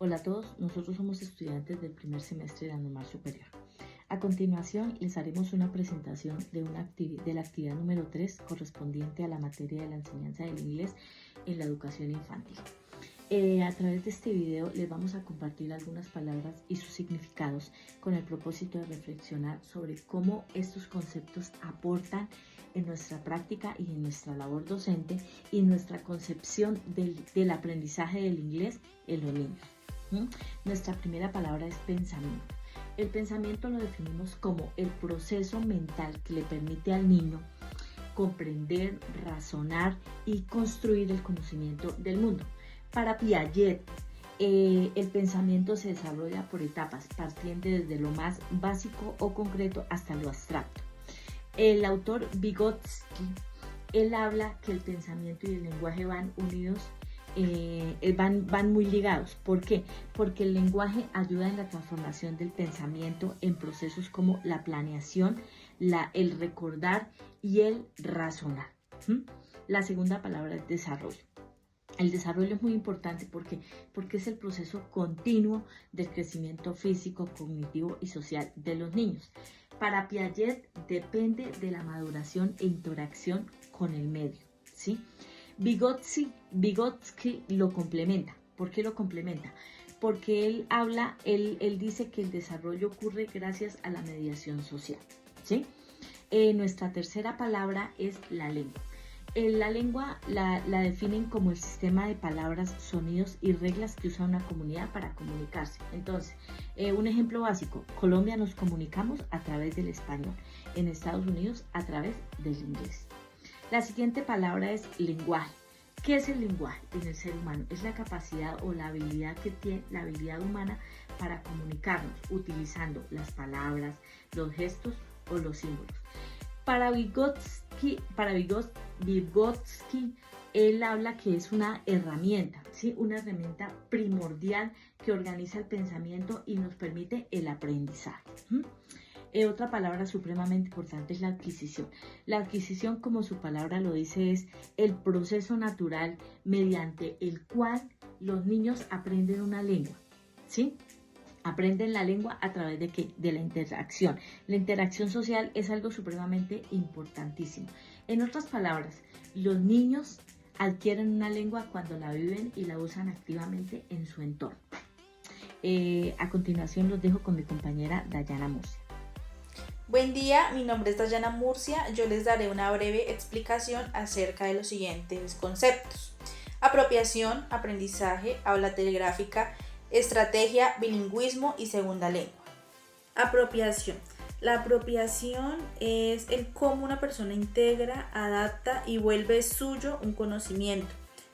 Hola a todos, nosotros somos estudiantes del primer semestre de la normal superior. A continuación les haremos una presentación de la actividad número 3 correspondiente a la materia de la enseñanza del inglés en la educación infantil. A través de este video les vamos a compartir algunas palabras y sus significados con el propósito de reflexionar sobre cómo estos conceptos aportan en nuestra práctica y en nuestra labor docente y en nuestra concepción del aprendizaje del inglés en los niños. Nuestra primera palabra es pensamiento. El pensamiento lo definimos como el proceso mental que le permite al niño comprender, razonar y construir el conocimiento del mundo. Para Piaget, el pensamiento se desarrolla por etapas, partiendo desde lo más básico o concreto hasta lo abstracto. El autor Vygotsky, él habla que el pensamiento y el lenguaje van unidos, van muy ligados. ¿Por qué? Porque el lenguaje ayuda en la transformación del pensamiento en procesos como la planeación, el recordar y el razonar. La segunda palabra es desarrollo. El desarrollo es muy importante porque es el proceso continuo del crecimiento físico, cognitivo y social de los niños. Para Piaget depende de la maduración e interacción con el medio, ¿sí? Vygotsky lo complementa. ¿Por qué lo complementa? Porque él dice que el desarrollo ocurre gracias a la mediación social, ¿sí? Nuestra tercera palabra es la lengua. La lengua la definen como el sistema de palabras, sonidos y reglas que usa una comunidad para comunicarse. Entonces, un ejemplo básico: Colombia nos comunicamos a través del español, en Estados Unidos a través del inglés. La siguiente palabra es lenguaje. ¿Qué es el lenguaje en el ser humano? Es la capacidad o la habilidad que tiene la habilidad humana para comunicarnos utilizando las palabras, los gestos o los símbolos. Para Vygotsky, él habla que es una herramienta, ¿sí? Una herramienta primordial que organiza el pensamiento y nos permite el aprendizaje. Otra palabra supremamente importante es la adquisición. La adquisición, como su palabra lo dice, es el proceso natural mediante el cual los niños aprenden una lengua, ¿sí? Aprenden la lengua a través de ¿qué? De la interacción. La interacción social es algo supremamente importantísimo. En otras palabras, los niños adquieren una lengua cuando la viven y la usan activamente en su entorno. A continuación los dejo con mi compañera Dayana Murcia. Buen día, mi nombre es Dayana Murcia. Yo les daré una breve explicación acerca de los siguientes conceptos: apropiación, aprendizaje, habla telegráfica, estrategia, bilingüismo y segunda lengua. Apropiación. La apropiación es el cómo una persona integra, adapta y vuelve suyo un conocimiento,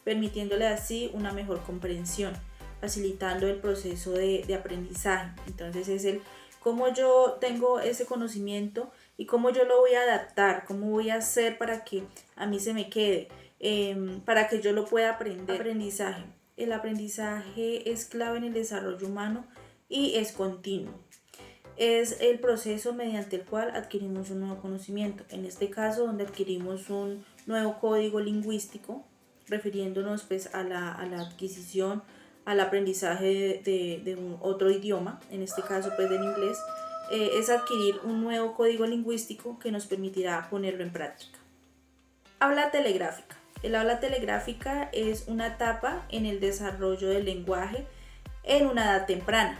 permitiéndole así una mejor comprensión, facilitando el proceso de aprendizaje. Entonces es el cómo yo tengo ese conocimiento y cómo yo lo voy a adaptar, cómo voy a hacer para que a mí se me quede, para que yo lo pueda aprender. Aprendizaje. El aprendizaje es clave en el desarrollo humano y es continuo. Es el proceso mediante el cual adquirimos un nuevo conocimiento. En este caso, donde adquirimos un nuevo código lingüístico, refiriéndonos pues a la adquisición, al aprendizaje de un otro idioma, en este caso pues del inglés, es adquirir un nuevo código lingüístico que nos permitirá ponerlo en práctica. Habla telegráfica. El habla telegráfica es una etapa en el desarrollo del lenguaje en una edad temprana,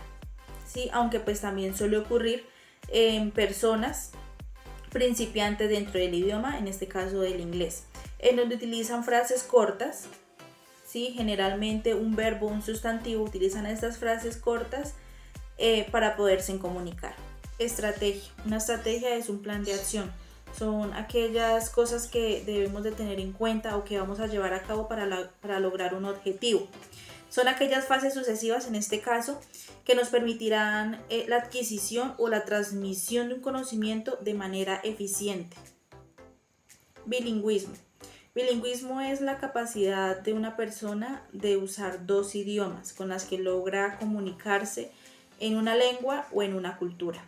¿sí? Aunque pues también suele ocurrir en personas principiantes dentro del idioma, en este caso del inglés, en donde utilizan frases cortas, ¿sí? Generalmente un verbo, un sustantivo, utilizan estas frases cortas para poderse comunicar. Estrategia. Una estrategia es un plan de acción. Son aquellas cosas que debemos de tener en cuenta o que vamos a llevar a cabo para lograr un objetivo. Son aquellas fases sucesivas, en este caso, que nos permitirán la adquisición o la transmisión de un conocimiento de manera eficiente. Bilingüismo. Bilingüismo es la capacidad de una persona de usar dos idiomas con las que logra comunicarse en una lengua o en una cultura.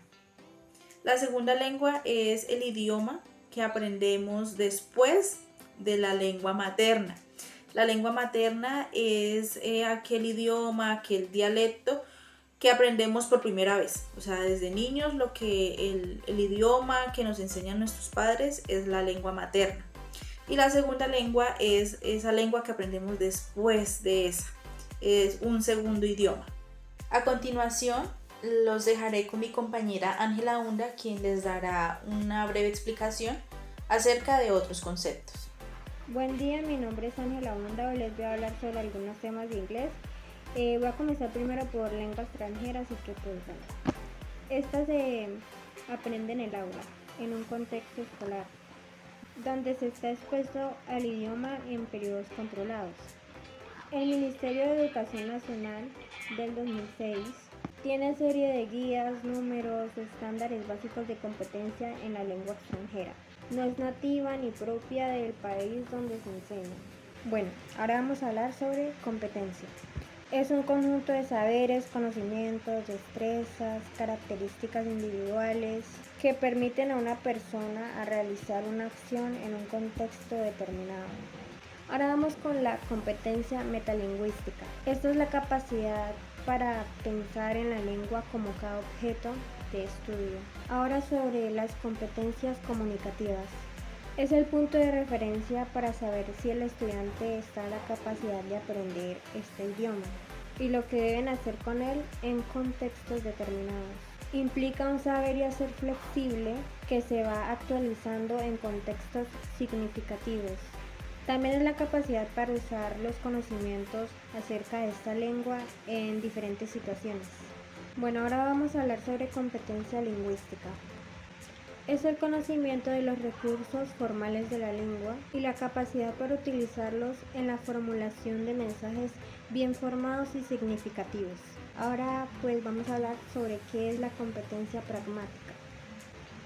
La segunda lengua es el idioma que aprendemos después de la lengua materna. La lengua materna es aquel idioma, aquel dialecto que aprendemos por primera vez. O sea, desde niños el idioma que nos enseñan nuestros padres es la lengua materna. Y la segunda lengua es esa lengua que aprendemos después de esa. Es un segundo idioma. A continuación, los dejaré con mi compañera Ángela Hunda, quien les dará una breve explicación acerca de otros conceptos. Buen día, mi nombre es Ángela Hunda. Hoy les voy a hablar sobre algunos temas de inglés. Voy a comenzar primero por lenguas extranjeras y preposiciones. Estas se aprenden en el aula, en un contexto escolar, donde se está expuesto al idioma en periodos controlados. El Ministerio de Educación Nacional del 2006 tiene serie de guías, números, estándares básicos de competencia en la lengua extranjera. No es nativa ni propia del país donde se enseña. Bueno, ahora vamos a hablar sobre competencia. Es un conjunto de saberes, conocimientos, destrezas, características individuales que permiten a una persona a realizar una acción en un contexto determinado. Ahora vamos con la competencia metalingüística. Esta es la capacidad para pensar en la lengua como cada objeto de estudio. Ahora sobre las competencias comunicativas. Es el punto de referencia para saber si el estudiante está en la capacidad de aprender este idioma y lo que deben hacer con él en contextos determinados. Implica un saber y hacer flexible que se va actualizando en contextos significativos. También es la capacidad para usar los conocimientos acerca de esta lengua en diferentes situaciones. Bueno, ahora vamos a hablar sobre competencia lingüística. Es el conocimiento de los recursos formales de la lengua y la capacidad para utilizarlos en la formulación de mensajes bien formados y significativos. Ahora pues vamos a hablar sobre qué es la competencia pragmática.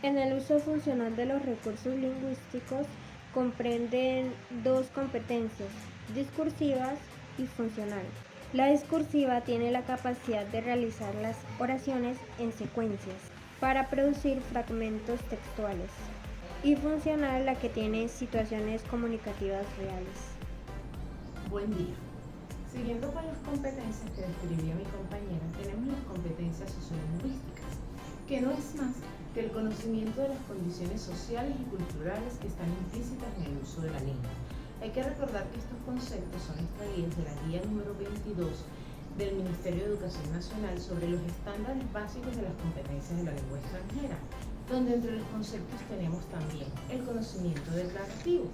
En el uso funcional de los recursos lingüísticos comprenden dos competencias, discursivas y funcional. La discursiva tiene la capacidad de realizar las oraciones en secuencias para producir fragmentos textuales, y funcional la que tiene situaciones comunicativas reales. Buen día. Siguiendo con las competencias que describió mi compañera, tenemos las competencias sociolingüísticas, que no es más que el conocimiento de las condiciones sociales y culturales que están implícitas en el uso de la lengua. Hay que recordar que estos conceptos son extraídos de la guía número 22 del Ministerio de Educación Nacional sobre los estándares básicos de las competencias de la lengua extranjera, donde entre los conceptos tenemos también el conocimiento declarativo.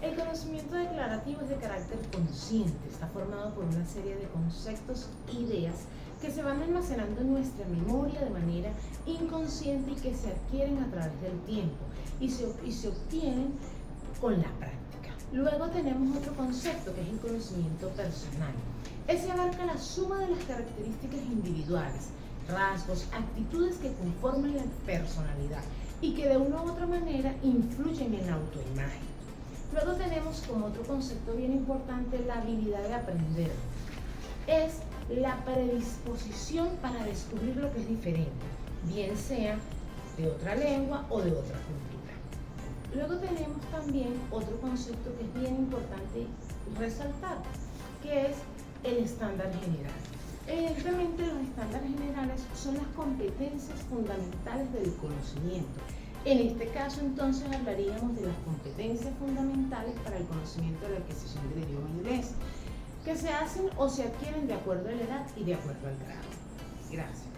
El conocimiento declarativo es de carácter consciente, está formado por una serie de conceptos e ideas que se van almacenando en nuestra memoria de manera inconsciente y que se adquieren a través del tiempo y se obtienen con la práctica. Luego tenemos otro concepto que es el conocimiento personal. Ese abarca la suma de las características individuales, rasgos, actitudes que conforman la personalidad y que de una u otra manera influyen en la autoimagen. Luego tenemos como otro concepto bien importante la habilidad de aprender. Es la predisposición para descubrir lo que es diferente, bien sea de otra lengua o de otra cultura. Luego tenemos también otro concepto que es bien importante resaltar, que es el estándar general. Evidentemente los estándares generales son las competencias fundamentales del conocimiento. En este caso entonces hablaríamos de las competencias fundamentales para el conocimiento de la adquisición del idioma inglés, que se hacen o se adquieren de acuerdo a la edad y de acuerdo al grado. Gracias.